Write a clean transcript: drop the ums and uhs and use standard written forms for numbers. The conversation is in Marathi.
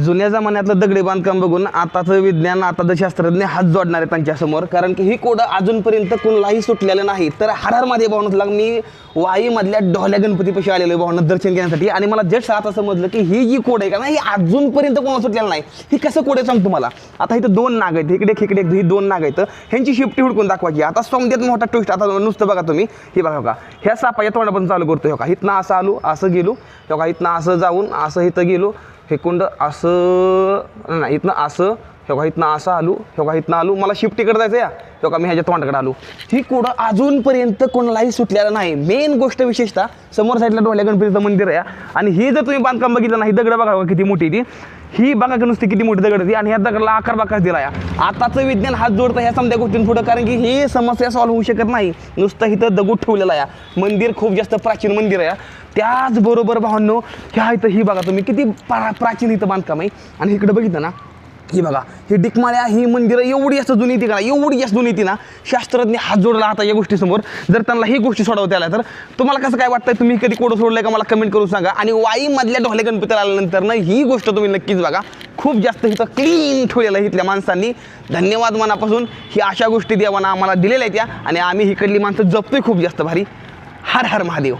जुन्या जमान्यातलं दगडी बांधकाम बघून आताचं विज्ञान, आताचं शास्त्रज्ञ हात जोडणार आहे त्यांच्यासमोर, कारण की ही कोडं अजूनपर्यंत कोणालाही सुटलेलं नाही. तर हर हर महादेव भावनातला मी वाईमधल्या ढोल्या गणपतीपाशी आलेलो आहे भावना दर्शन घेण्यासाठी, आणि मला जस्ट आता समजलं की ही जी कोड आहे का ना, ही अजूनपर्यंत कोणाला सुटलेलं नाही. ही कसं कोड आहे सांगतो मला. आता इथं 2 नाग आहेत, इकडे खेकडे ही 2 नाग आहेत, ह्यांची शिफ्टी हुडकून दाखवायची. आता समजात मोठा ट्विस्ट. आता नुसतं बघा तुम्ही, हे बघा का, ह्या सापाच्या तोंडापासून चालू करतो. हो का, इथनं असं आलो, असं गेलो, हो का, इथनं असं जाऊन असं इथं गेलो, हे कुंड असं नाही, इथनं असं, हे का इथनं असं आलो, हे का इथनं आलो, मला शिफ्टीकडे जायचं या, हे का मी ह्याच्या तोंडाकडे आलो. ही कोडं अजूनपर्यंत कोणालाही सुटलेलं नाही. मेन गोष्ट विशेषतः समोर साईडला ढोल्या गणपतीचं मंदिर आहे, आणि हे जर तुम्ही बांधकाम बघितलं नाही, दगड बघा किती मोठी ती, ही बघा की नुसती किती मोठी दगड होती, आणि ह्या दगडाला आकार बाकार दिला या. आताचं विज्ञान हात जोडतं ह्या समजा गोष्टींपुढं, कारण की ही समस्या सॉल्व्ह होऊ शकत नाही. नुसतं इथं दगड ठेवलेला आहे. मंदिर खूप जास्त प्राचीन मंदिर आहे. त्याचबरोबर भावांनो, ह्या इथं ही बघा तुम्ही किती प्राचीन इथं बांधकाम आहे. आणि इकडं बघितलं ना, ही बघा, ही डिकमाळ्या, ही मंदिरं एवढी जास्त जुनी ती का, एवढी जास्त जुनी ती ना, शास्त्रज्ञ हात जोडला आता या गोष्टीसमोर. जर त्यांना ही गोष्टी सोडवता आल्या तर तुम्हाला कसं काय वाटतंय, तुम्ही कधी कोडं सोडलंय का मला कमेंट करून सांगा. आणि वाईमधल्या ढोल्या गणपतीला आल्यानंतर ना ही गोष्ट तुम्ही नक्कीच बघा. खूप जास्त इथं क्लीन ठेवलेलं आहे इथल्या माणसांनी. धन्यवाद मनापासून. ही अशा गोष्टी देवाना आम्हाला दिलेल्या आहेत त्या, आणि आम्ही इकडली माणसं जपतोय खूप जास्त भारी. हर हर महादेव.